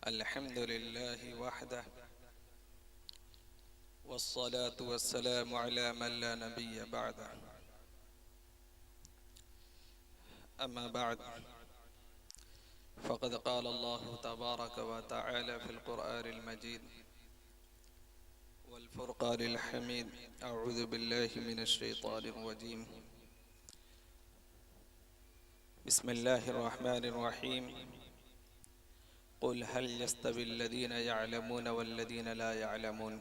अल्हम्दुलिल्लाहि वहदह वस्सलातु वस्सलामु अला मन ला नबिय्य बअदह अम्मा बअद फ़क़द क़ाल अल्लाहु तबारक व तआला फ़िल क़ुरआनिल मजीद वल फ़ुरक़ानिल हमीद अऊज़ु बिल्लाहि मिनश शैतानिर रजीम बिस्मिल्लाहिर रहमानिर रहीम क़ुल हल यस्तविल्लज़ीना यअलमून वल्लज़ीना ला यअलमून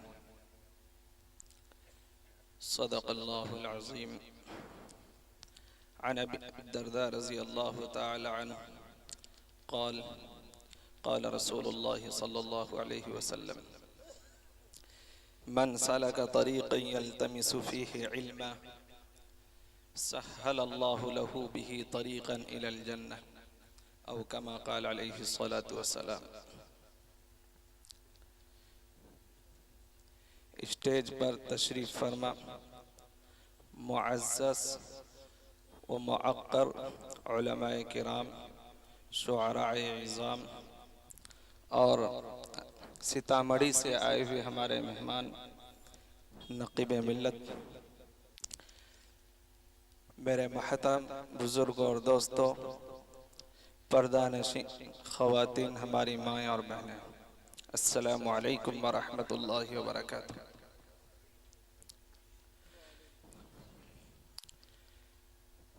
सदक़ल्लाहुल अज़ीम। अन अबी दरदा रज़ियल्लाहु तआला अन्हु क़ाल क़ाल रसूलुल्लाह सल्लल्लाहु अलैहि वसल्लम मन सलक तरीक़न यल्तमिसु फ़ीहि इल्मन सहलल्लाहु लहु बिही तरीक़न इलल जन्नह औ कमा क़ाल अलैहि सलातु वस्सलाम। स्टेज पर तशरीफ़ फरमा मुअज़्ज़ज़ व मुअक्कर उलमाए किराम, शुअराए इज़ाम और सीतामढ़ी से आए हुए हमारे मेहमान नक़ीब मिल्लत, मेरे महतरम बुज़ुर्ग और दोस्तों, पर्दानशीं ख़वातीन, हमारी माएँ और बहनें, अस्सलामु अलैकुम व रहमतुल्लाहि व बरकातुहू।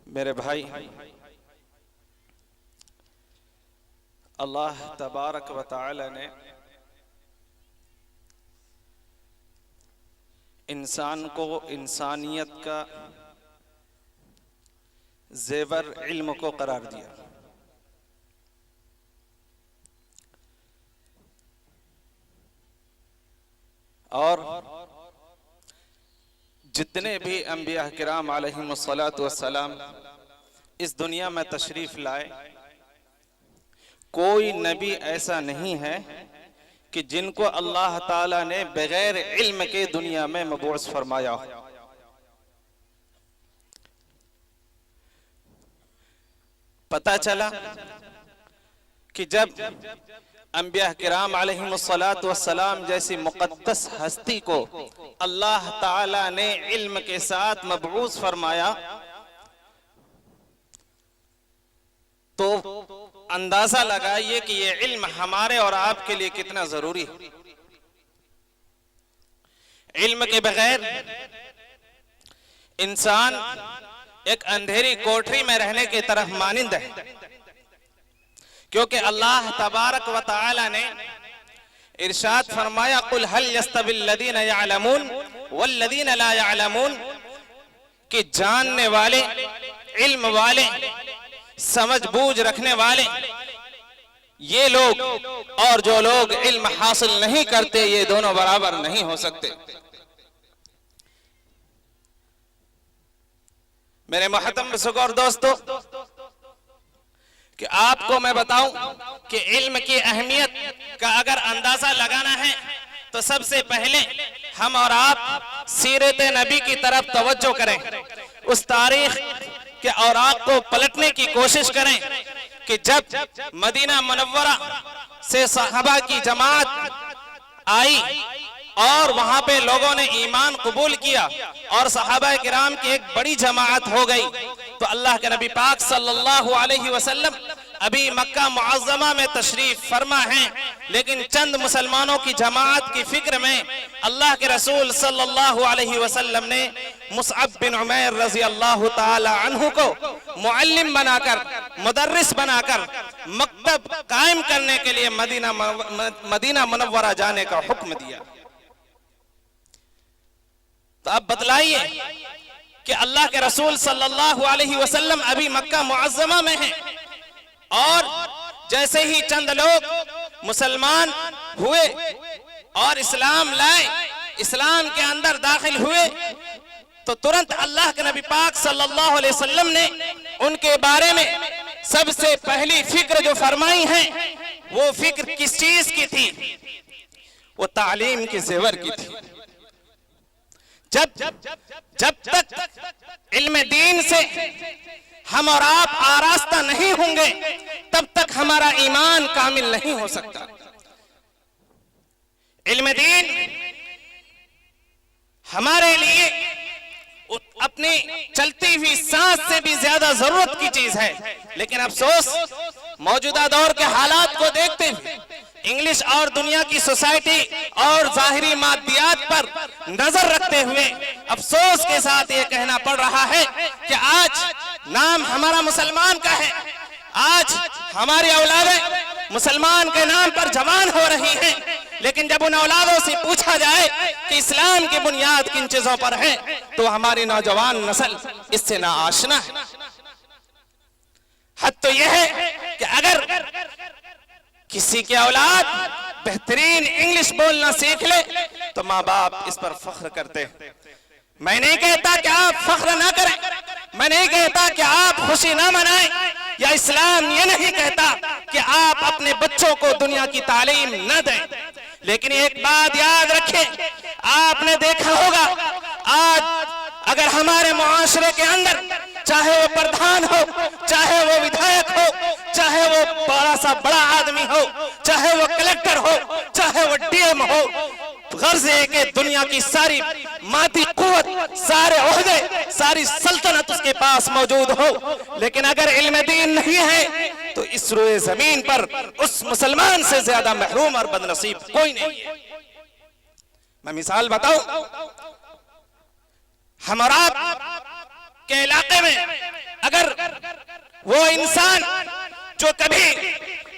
मेरे भाई, अल्लाह तबारक व तआला ने इंसान को इंसानियत का ज़ेवर इल्म को करार दिया। और जितने भी अंबिया किराम अलैहिमुस्सलातु वस्सलाम इस दुनिया में तशरीफ लाए, कोई नबी ऐसा नहीं है कि जिनको अल्लाह ताला ने बगैर इल्म के दुनिया में मबूस फरमाया हो। पता चला कि जब अंबिया किराम अलैहिमुस्सलातु वस्सलाम जैसी मुक़द्दस हस्ती को अल्लाह ताला ने इल्म के साथ मबऊस फरमाया, तो अंदाजा लगाइए कि ये इल्म हमारे और आपके लिए कितना जरूरी है। इल्म के बगैर इंसान एक अंधेरी कोठरी में रहने की तरफ मानिंद है, क्योंकि अल्लाह तबारक व तआला ने इरशाद फरमाया कुल हल यस्तविल्लज़ीना यअलमून वल्लज़ीना ला यअलमून, कि जानने वाले, इल्म वाले, समझ बूझ रखने वाले ये लोग और जो लोग इल्म हासिल नहीं करते, ये दोनों बराबर नहीं हो सकते। मेरे मोहतरम बुजुर्ग और दोस्तों, कि आपको मैं बताऊं कि इल्म की अहमियत का अगर अंदाजा लगाना है तो सबसे पहले हम और आप सीरत नबी की तरफ तवज्जो करें, उस तारीख के औराक को पलटने की कोशिश करें कि जब मदीना मुनव्वरा से सहाबा की जमात आई और वहां पे लोगों ने ईमान कबूल किया और सहाबा किराम की एक बड़ी जमात हो गई, तो अल्लाह के नबी पाक सल्लल्लाहु अलैहि वसल्लम अभी मक्का मुअज़्ज़मा में तशरीफ फरमा हैं, लेकिन चंद मुसलमानों की जमात की फिक्र में अल्लाह के रसूल सल्लल्लाहु अलैहि वसल्लम ने मुसअब बिन उमैर रज़ियल्लाहु ताला अन्हु को मुअल्लिम बनाकर, मुदर्रिस बनाकर मक्तब कायम करने के लिए मदीना मुनव्वरा जाने का हुक्म दिया। तो अब बतलाइए कि अल्लाह के रसूल सल्लल्लाहु अलैहि वसल्लम अभी मक्का मुअज़्ज़मा में हैं और जैसे ही चंद लोग मुसलमान हुए और इस्लाम लाए, इस्लाम के अंदर दाखिल हुए, तो तुरंत अल्लाह के नबी पाक सल्लल्लाहु अलैहि वसल्लम ने उनके बारे में सबसे पहली फिक्र जो फरमाई है, वो फिक्र किस चीज की थी? वो तालीम के ज़ेवर की थी। जब तक इल्म दीन से हम और आप आरास्ता नहीं होंगे, तब तक हमारा ईमान कामिल नहीं हो सकता। इल्म दीन हमारे लिए अपनी चलती हुई सांस से भी ज्यादा जरूरत की चीज है। लेकिन अफसोस, मौजूदा दौर के हालात को देखते हुए इंग्लिश और दुनिया की सोसाइटी और जाहिरी मादियात पर नजर रखते हुए अफसोस के साथ ये कहना पड़ रहा है कि आज नाम हमारा मुसलमान का है, आज हमारी औलादें मुसलमान के नाम पर जवान हो रही हैं, लेकिन जब उन औलादों से पूछा जाए कि इस्लाम की बुनियाद किन चीजों पर है, तो हमारी नौजवान नस्ल इससे ना आशना है। हद तो यह है कि अगर किसी की औलाद बेहतरीन इंग्लिश बोलना सीख ले तो माँ बाप इस पर फख्र करते हैं। मैं नहीं कहता कि आप फख्र ना करें, मैं नहीं कहता कि आप खुशी ना मनाएं, या इस्लाम ये नहीं कहता कि आप अपने बच्चों को दुनिया की तालीम न दें, लेकिन एक बात याद रखें, आपने देखा होगा आज अगर हमारे मुआशरे के अंदर चाहे वो प्रधान हो, चाहे वो विधायक हो, चाहे वो बड़ा सा बड़ा आदमी हो, चाहे वो कलेक्टर हो, चाहे वो डीएम हो, गर्ज है कि दुनिया की सारी मादी कुव्वत, सारे ओहदे, सारी सल्तनत उसके पास मौजूद हो, लेकिन अगर इल्म दीन नहीं है तो इस रोए जमीन पर उस मुसलमान से ज्यादा महरूम और बदनसीब कोई नहीं है। मैं मिसाल बताऊं, हमारा के इलाके में अगर वो इंसान जो कभी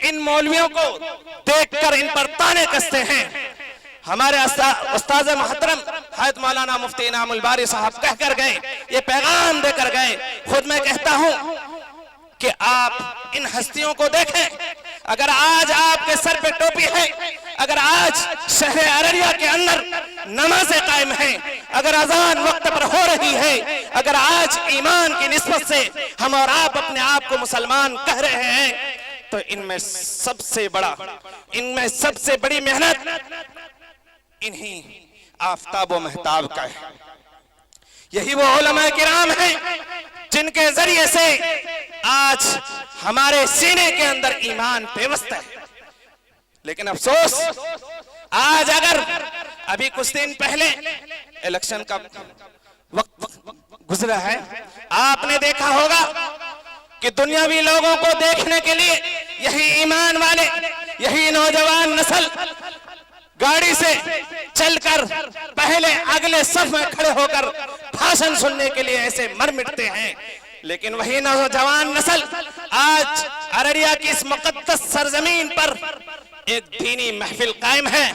इन मौलवियों को देखकर इन पर ताने कसते हैं, हमारे उस्ताद मोहतरम हज़रत मौलाना मुफ्ती इनामुल बारी साहब कहकर गए, ये पैगाम देकर गए। खुद मैं कहता हूं कि आप इन हस्तियों को देखें, अगर आज आपके सर पे टोपी है, अगर आज शहर अररिया के अंदर नमाज़ें कायम है, अगर अजान वक्त पर हो रही है, अगर आज ईमान की निस्बत से हम और आप अपने आप को मुसलमान कह रहे हैं, तो इनमें सबसे बड़ी मेहनत इन्हीं आफताब व महताब का है। यही वो उलमा किराम हैं जिनके जरिए से आज हमारे सीने के अंदर ईमान पेवस्त है। लेकिन अफसोस, आज अगर अभी कुछ दिन पहले इलेक्शन का वक्त गुजरा है, आपने देखा होगा कि दुनियावी लोगों को देखने के लिए यही ईमान वाले, यही नौजवान नस्ल गाड़ी से चलकर पहले अगले सफ में खड़े होकर भाषण सुनने के लिए ऐसे मर मिटते हैं। लेकिन वही नौजवान नस्ल आज अररिया की इस मुकद्दस सरजमीन पर एक दीनी महफिल कायम है।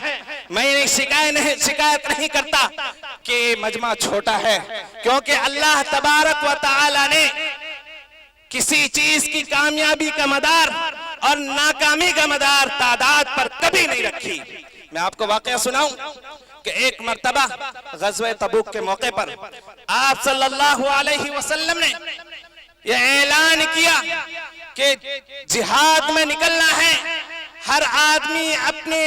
मैं शिकायत नहीं करता कि मजमा छोटा है, क्योंकि अल्लाह तबारक व तआला ने किसी चीज की कामयाबी का मदार और नाकामी का मदार तादाद पर कभी नहीं रखी। मैं आपको वाकया सुनाऊं कि एक मर्तबा गज़वे तबूक के मौके पर आप सल्लल्लाहु अलैहि वसल्लम ने यह ऐलान किया कि जिहाद में निकलना है, हर आदमी अपने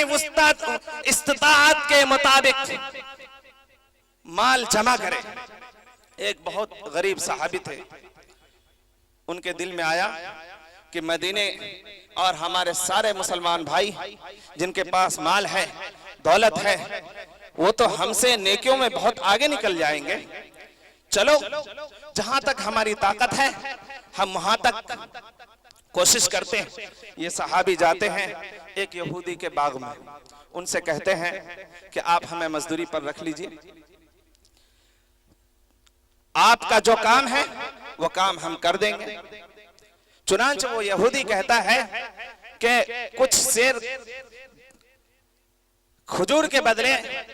इस्तिताअत के मुताबिक माल जमा करे। एक बहुत गरीब सहाबी थे, उनके दिल में आया कि मदीने और हमारे सारे मुसलमान भाई जिनके पास माल है, दौलत है, वो तो हमसे नेकियों में बहुत आगे निकल जाएंगे। चलो जहां तक हमारी ताकत है हम वहां तक कोशिश करते हैं। ये सहाबी जाते हैं एक यहूदी के बाग में, उनसे कहते हैं कि आप हमें मजदूरी पर रख लीजिए, आपका जो काम है वो काम हम कर देंगे। चुनांचे वो यहूदी कहता है कि कुछ सेर खजूर के बदले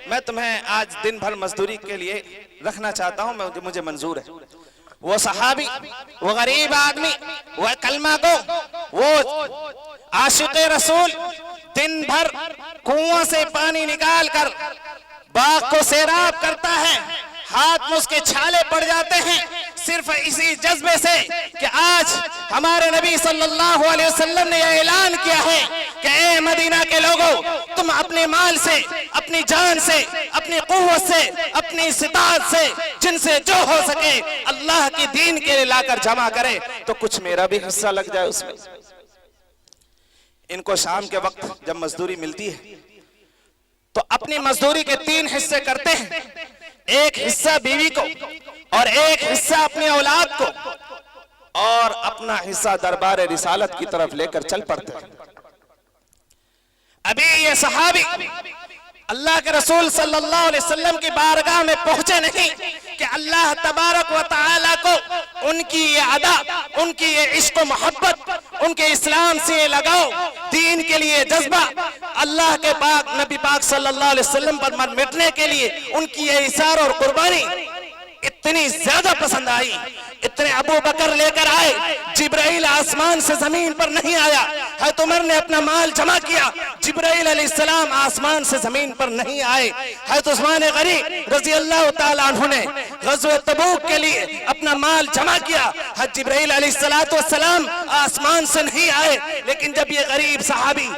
मैं तुम्हें आज दिन भर मजदूरी के लिए रखना चाहता हूं, मुझे मंजूर है। वो सहाबी, वो गरीब आदमी, वो कलमा को, वो आशिक़े रसूल दिन भर कुआं से पानी निकाल कर बाग को सैराब करता है, हाथ में उसके छाले पड़ जाते हैं, सिर्फ इसी जज्बे से कि आज हमारे नबी सल्लल्लाहु अलैहि वसल्लम ने यह ऐलान किया है कि ए मदीना के लोगों, तुम अपने माल से, अपनी जान से, अपनी कुव्वत से, अपनी इस्तिताअत से, जिनसे जो हो सके अल्लाह की दीन के लिए लाकर जमा करे, तो कुछ मेरा भी हिस्सा लग जाए उसमें। इनको शाम के वक्त जब मजदूरी मिलती है तो अपनी मजदूरी के 3 हिस्से करते हैं, एक हिस्सा बीवी को और एक हिस्सा अपनी औलाद को और अपना हिस्सा दरबार रिसालत की तरफ लेकर चल पड़ते हैं। अभी ये सहाबी अल्लाह के रसूल सल्लल्लाहु अलैहि वसल्लम की बारगाह में पहुंचे नहीं कि अल्लाह तबारक व तआला को उनकी ये अदा, उनकी ये इश्क मोहब्बत, उनके इस्लाम से ये लगाओ, दीन के लिए जज्बा, अल्लाह के पाक नबी पाक सल्लल्लाहु अलैहि वसल्लम पर मर मिटने के लिए उनकी ये इसार और कुर्बानी इतनी ज्यादा पसंद आई। इतने अबू बकर लेकर आए, जिब्राइल आसमान से जमीन पर नहीं आया। हज़रत उमर ने अपना माल जमा किया, जिब्राइल अलैहिस्सलाम आसमान से जमीन पर नहीं आए। हज़रत उस्मान गनी रज़ी अल्लाह तआला अन्हु ने ग़ज़वा तबूक के लिए अपना माल जमा किया। हज़रत जिब्राइल अलैहिस्सलाम आसमान से नहीं आए, लेकिन जब ये गरीब सहाबी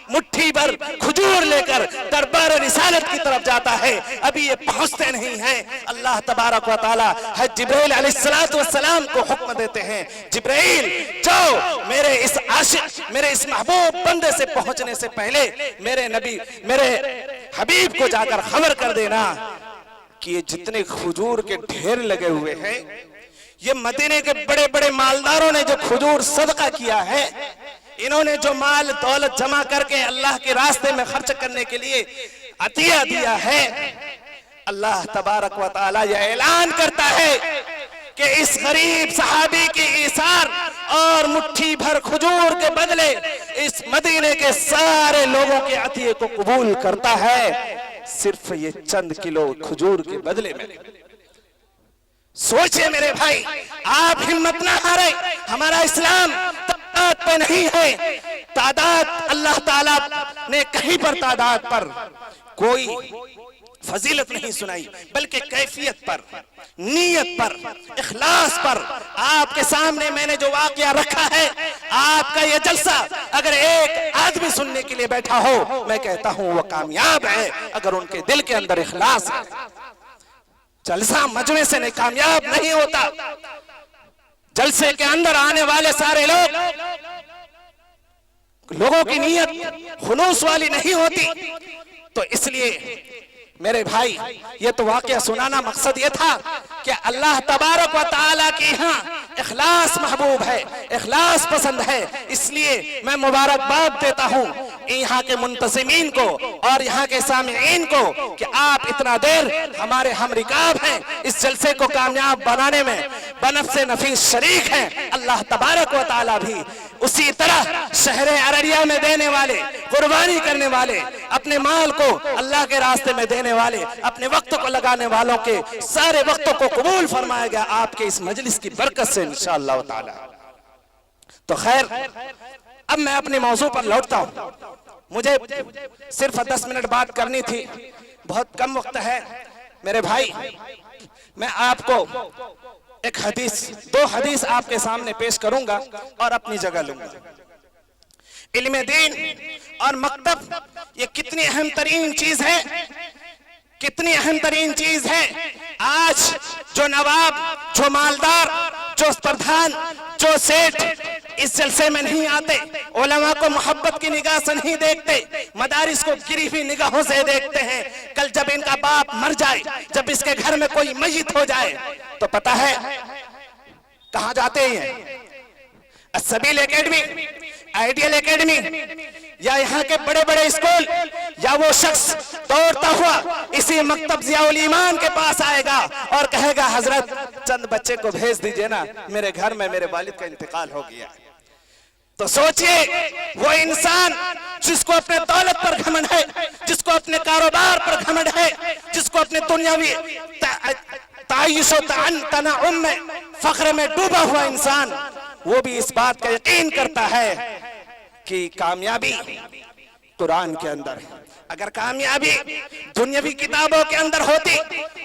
मुट्ठी भर खजूर लेकर दरबार रिसालत की तरफ जाता है, अभी ये पहुंचते नहीं हैं, अल्लाह तबारक व तआला हज़रत जिब्राइल अलैहिस्सलाम को हुक्म देते हैं, जिब्राइल जाओ मेरे इस आशिक, मेरे इस महबूब बंदे से पहुंचने से पहले मेरे नबी, मेरे हबीब को जाकर खबर कर देना कि ये जितने खजूर के ढेर लगे हुए हैं, ये मदीने के बड़े बड़े मालदारों ने जो खजूर सदका किया है, इन्होंने जो माल दौलत जमा करके अल्लाह के रास्ते में खर्च करने के लिए अतिया दिया है, अल्लाह तबारक व तआला यह ऐलान करता है कि इस गरीब सहाबी की ईसार और मुट्ठी भर खजूर के बदले इस मदीने के सारे लोगों के अतिये को कबूल करता है, सिर्फ ये चंद किलो खजूर के बदले में। सोचिए मेरे भाई, आप हिम्मत ना हारे, हमारा इस्लाम तादाद पे नहीं है। तादाद अल्लाह ताला ने कहीं पर तादाद पर कोई फजीलत नहीं सुनाई, बल्कि कैफियत पर, नीयत पर, इखलास पर। आपके सामने मैंने जो वाकया रखा है, आपका ये जलसा अगर एक आदमी सुनने के लिए बैठा हो, मैं कहता हूं वो कामयाब है अगर उनके दिल के अंदर इखलास है। जलसा मजमे से नहीं कामयाब नहीं होता, जलसे के अंदर आने वाले सारे लोगों की नीयत खुलूस वाली नहीं होती। तो इसलिए मेरे भाई, ये तो वाकया सुनाना मकसद ये था कि अल्लाह तबारक व तआला के यहाँ इखलास महबूब है, इखलास पसंद है। इसलिए मैं मुबारकबाद देता हूँ यहाँ के मुंतज़िमीन को और यहाँ के सामिईन को कि आप इतना देर हमारे हम रिकाब हैं, इस जलसे को कामयाब बनाने में बनफ़्से नफीस शरीक हैं। अल्लाह तबारक व तआला भी उसी तरह शहर अररिया में देने वाले, कुर्बानी करने वाले, अपने माल को अल्लाह के रास्ते में देने वाले, अपने वक्त को लगाने वालों के सारे वक्तों को कबूल फरमाएगा आपके इस मजलिस की बरकत से इंशाअल्लाह ताला। तो खैर, अब मैं अपने मौजू पर लौटता हूँ। मुझे सिर्फ 10 मिनट बात करनी थी, बहुत कम वक्त है मेरे भाई। मैं आपको एक हदीस, 2 हदीस आपके सामने पेश करूंगा और अपनी जगह लूंगा। इल्म दीन और मकतब ये कितनी अहम तरीन चीज है, कितनी अहम तरीन चीज है। आज जो नवाब, जो मालदार, जो प्रधान, जो सेठ इस जलसे में नहीं आते, उलमा को मोहब्बत की निगाह से नहीं देखते, मदारिस को गिरी हुई निगाहों से देखते हैं। कल जब इनका बाप मर जाए, जब इसके घर में कोई मैयत हो जाए, तो पता है कहाँ जाते हैं? सबील एकेडमी, आइडियल एकेडमी, या यहाँ के बड़े बड़े स्कूल, या वो शख्स दौड़ता हुआ इसी मकतब ज़ियाउल ईमान के पास आएगा और कहेगा हजरत चंद बच्चे को भेज दीजिए ना, मेरे घर में मेरे वालिद का इंतकाल हो गया। तो सोचिए, वो इंसान जिसको अपने दौलत पर घमंड है, जिसको अपने कारोबार पर घमंड है, जिसको अपने दुनियावी तनाउम में, फख्र में डूबा हुआ इंसान, वो भी इस बात का यकीन करता है कि कामयाबी कुरान के अंदर है। अगर कामयाबी दुनियावी किताबों के अंदर होती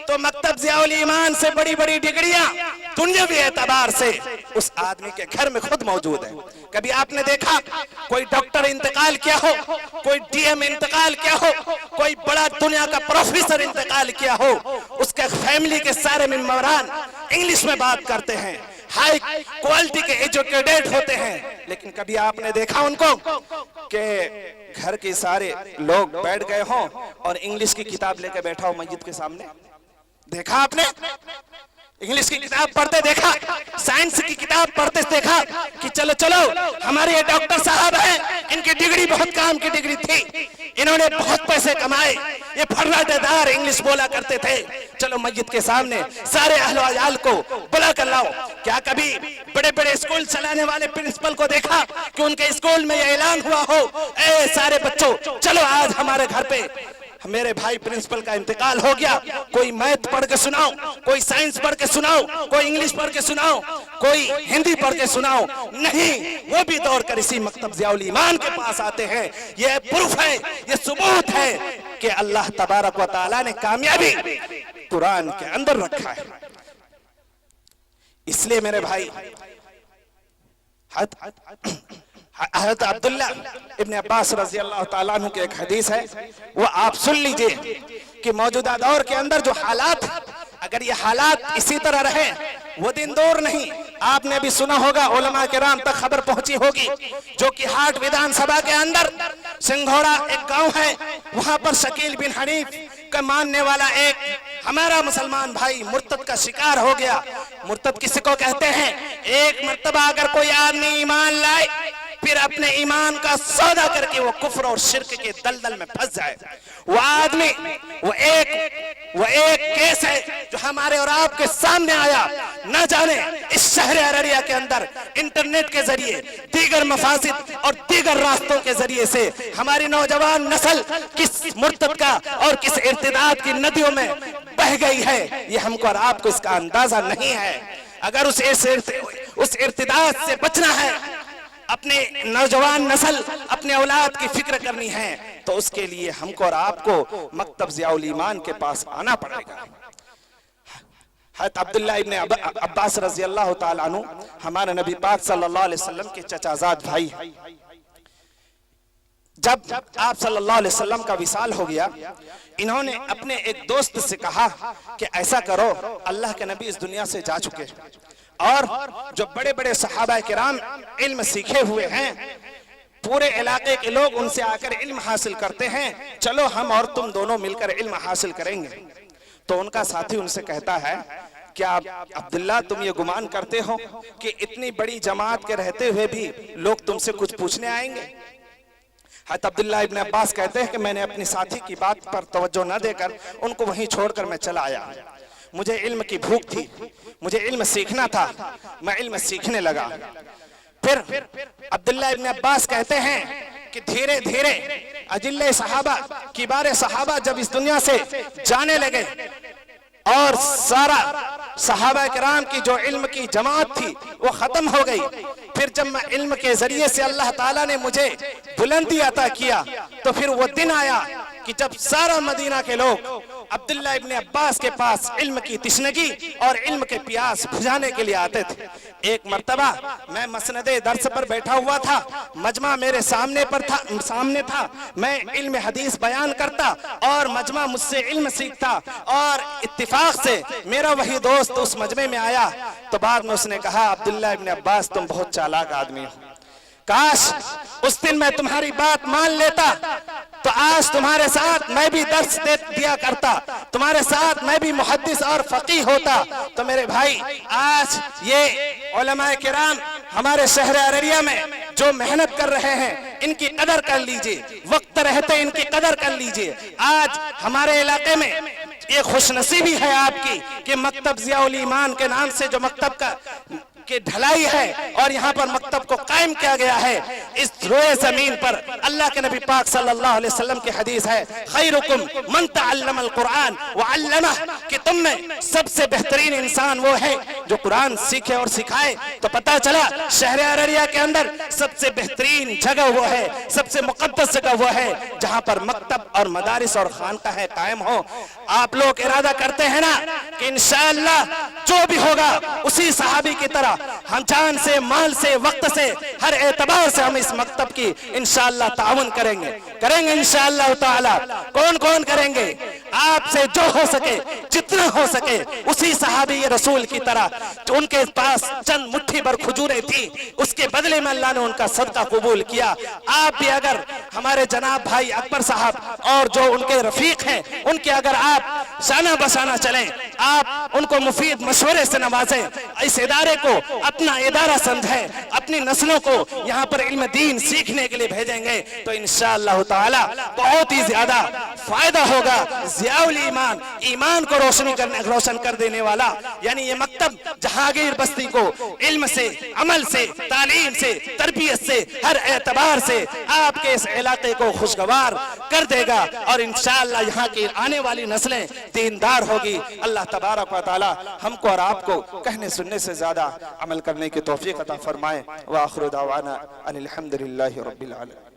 तो मकतब ज़ियाउल ईमान से बड़ी बड़ी डिग्रियां दुनियावी एतबार से उस आदमी के घर में खुद मौजूद है। कभी आपने देखा कोई डॉक्टर इंतकाल किया हो, कोई डीएम इंतकाल किया हो, कोई बड़ा दुनिया का प्रोफेसर इंतकाल किया हो, उसके फैमिली के सारे मेंबरान इंग्लिश में बात करते हैं, हाई क्वालिटी के एजुकेटेड होते हैं, लेकिन कभी आपने देखा उनको कि घर के सारे लोग बैठ गए हों और इंग्लिश की किताब लेकर बैठा हो मस्जिद के सामने? देखा आपने? इंग्लिश की किताब पढ़ते देखा, साइंस की किताब पढ़ते देखा कि चलो चलो हमारे ये डॉक्टर साहब हैं, इनकी डिग्री बहुत काम की डिग्री थी, इन्होंने बहुत पैसे कमाए, ये फर्राटेदार इंग्लिश बोला करते थे, चलो मस्जिद के सामने सारे अहले अयाल को बुला कर लाओ। क्या कभी बड़े बड़े स्कूल चलाने वाले प्रिंसिपल को देखा कि उनके स्कूल में ये ऐलान हुआ हो, ए सारे बच्चों चलो आज हमारे घर पे मेरे भाई प्रिंसिपल का इंतकाल हो गया, कोई मैथ पढ़ के सुनाओ, कोई साइंस पढ़ के सुनाओ, कोई इंग्लिश पढ़ के सुनाओ, कोई हिंदी पढ़ के सुनाओ? नहीं, वो भी दौड़ कर इसी मकतब ज़ियाउल ईमान के पास आते हैं। ये प्रूफ है, ये सबूत है कि अल्लाह तबारक व तआला ने कामयाबी कुरान के अंदर रखा है। इसलिए मेरे भाई हज़रत अब्दुल्ला इब्न अब्बास रज़ी अल्लाह ताला अन्हु की एक हदीस है, वो आप सुन लीजिए कि मौजूदा दौर के अंदर जो हालात, अगर ये हालात इसी तरह रहे, वो दिन दूर नहीं, आपने भी सुना होगा, उलमा किराम तक खबर पहुंची होगी, जो कि हाट विधानसभा के अंदर सिंघोड़ा एक गांव है, वहां पर शकील बिन हनीफ का मानने वाला एक हमारा मुसलमान भाई मुर्तद का शिकार हो गया। मुर्तद किसी को कहते हैं? एक मर्तबा अगर कोई आदमी ईमान लाए फिर अपने ईमान का सौदा करके वो कुफ्र और शिर्क के दलदल में फंस जाए, वो आदमी वो एक केस है जो हमारे और आपके सामने आया। न जाने इस शहर अररिया के अंदर इंटरनेट के जरिए, दीगर मफासिद और दीगर रास्तों के जरिए से हमारी नौजवान नस्ल किस मुर्तद का और किस इर्तिदाद की नदियों में बह गई है, ये हमको और आपको इसका अंदाजा नहीं है। अगर उस इर्तिदाद से बचना है, अपने नौजवान नस्ल, अपने औलाद की फिक्र करनी है, तो उसके लिए हमको और आपको मकतब ज़ियाउल ईमान के पास आना पड़ेगा। हज़रत अब्दुल्ला इब्न अब्बास रज़ी अल्लाह ताला अन्हु हमारे नबी पाक सल्लल्लाहु अलैहि वसल्लम के चचाजाद भाई, जब आप सल्लल्लाहु अलैहि वसल्लम का विसाल हो गया, इन्होंने अपने एक दोस्त से कहा कि ऐसा करो, अल्लाह के नबी इस दुनिया से जा चुके और जो बड़े बड़े सहाबा किराम इल्म सीखे हुए हैं, पूरे इलाके के लोग उनसे आकर इल्म हासिल करते हैं, चलो हम और तुम दोनों मिलकर इल्म हासिल करेंगे। तो उनका साथी उनसे कहता है, क्या अब्दुल्ला तुम ये गुमान करते हो कि इतनी बड़ी जमात के रहते हुए भी लोग तुमसे कुछ पूछने आएंगे? हज़रत अब्दुल्ला इब्न अब्बास कहते हैं कि मैंने अपनी साथी की बात पर तवज्जो न देकर उनको वहीं छोड़कर मैं चला आया। मुझे इल्म की भूख थी, मुझे इल्म सीखना था, मैं इल्म सीखने लगा। फिर अब्दुल्ला इब्न अब्बास कहते हैं कि धीरे धीरे अजिल्ले सहाबा, किबारे सहाबा जब इस दुनिया से जाने लगे और सारा सहाबा किराम की जो इल्म की जमात थी वो खत्म हो गई, फिर जब मैं इल्म के जरिए से अल्लाह ताला ने मुझे बुलंदी अता किया, तो फिर वो दिन आया कि जब सारा मदीना के लोग अब्दुल्ला इब्न अब्बास के पास इल्म की तिश्नगी और इल्म के प्यास बुझाने के लिए आते थे। एक मर्तबा मैं मसनदे दर्स पर बैठा हुआ था, मजमा मेरे सामने था, मैं इल्म हदीस बयान करता और मजमा मुझसे इल्म सीखता, और इत्तिफाक से मेरा वही दोस्त उस मजमे में आया। तो बाद में उसने कहा, अब्दुल्ला इब्न अब्बास तुम बहुत चालाक आदमी हो, काश उस दिन मैं तुम्हारी बात मान लेता तो आज तुम्हारे साथ मैं भी दर्स दे दिया करता, तुम्हारे साथ मैं भी मुहद्दिस और फकीह होता। तो मेरे भाई, आज ये उलमाए किराम हमारे शहर अररिया में जो मेहनत कर रहे हैं, इनकी कदर कर लीजिए, वक्त रहते इनकी कदर कर लीजिए। आज हमारे इलाके में ये खुशनसीबी है आपकी कि मकतब ज़ियाउल ईमान के नाम से जो मकतब का की ढलाई है और यहाँ पर मकतब को कायम किया गया है, इस रोए जमीन पर अल्लाह के नबी पाक सल्लल्लाहु अलैहि वसल्लम की हदीस है, खैरुकुम मन तअल्लमल कुरान व अल्लमह, कि तुम में सबसे बेहतरीन इंसान वो है जो कुरान सीखे और सिखाए। तो पता चला शहर अररिया के अंदर सबसे बेहतरीन जगह वो है, सबसे मुकद्दस जगह वो है जहाँ पर मकतब और मदारिस और खानकाहें कायम हो। आप लोग इरादा करते हैं ना कि इंशाअल्लाह जो भी होगा उसी सहाबी की तरह हम जान से, माल से, वक्त से, हर एतबार से हम इस मकतब की इंशाअल्लाह ताउन करेंगे इंशाअल्लाह ताला। कौन कौन करेंगे? आपसे जो हो सके, जितना हो सके, उसी सहाबी रसूल की तरह जो उनके पास चंद मुट्ठी भर खजूरें थी, उसके बदले में अल्लाह ने उनका सदका कबूल किया। आप भी अगर हमारे जनाब भाई अकबर साहब और जो उनके रफीक हैं, उनके अगर आप शाना बशाना चलें, आप उनको मुफीद मशवरे से नवाजें, इस इदारे को अपना इदारा समझें, अपनी नस्लों को यहाँ पर इल्म दीन सीखने के लिए भेजेंगे, तो इंशाअल्लाह ताला बहुत ही ज्यादा फायदा होगा। ज़ियाउल ईमान, ईमान को रोशन कर देने वाला, यानी ये मकतब जहांगीर बस्ती को इल्म से, अमल से, तालीम से, तरबियत से, हर एतबार से आपके इस इलाके को खुशगवार कर देगा और इंशाअल्लाह यहाँ की आने वाली नस्लें दीनदार होगी। अल्लाह तबारक व तआला हमको और आपको कहने सुनने से ज्यादा अमल करने की तौफीक अता फरमाए। व आखिर दावाना अनिल हम्दुलिल्लाहि रब्बिल आलमीन।